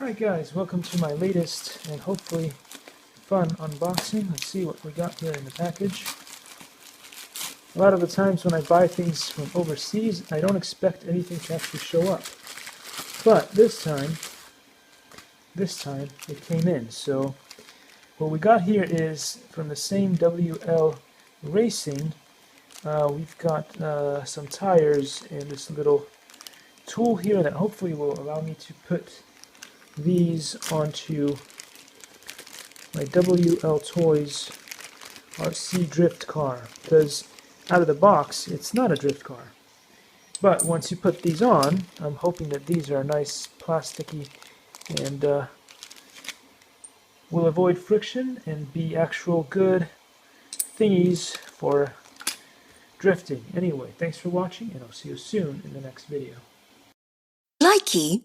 Alright guys, welcome to my latest and hopefully fun unboxing. Let's see what we got here in the package. A lot of the times when I buy things from overseas, I don't expect anything to actually show up. But this time it came in. So what we got here is from the same WL Racing. We've got some tires and this little tool here that hopefully will allow me to put these onto my Wltoys RC drift car, because out of the box it's not a drift car. But once you put these on, I'm hoping that these are nice plasticky and will avoid friction and be actual good thingies for drifting. Anyway, thanks for watching and I'll see you soon in the next video. Likey.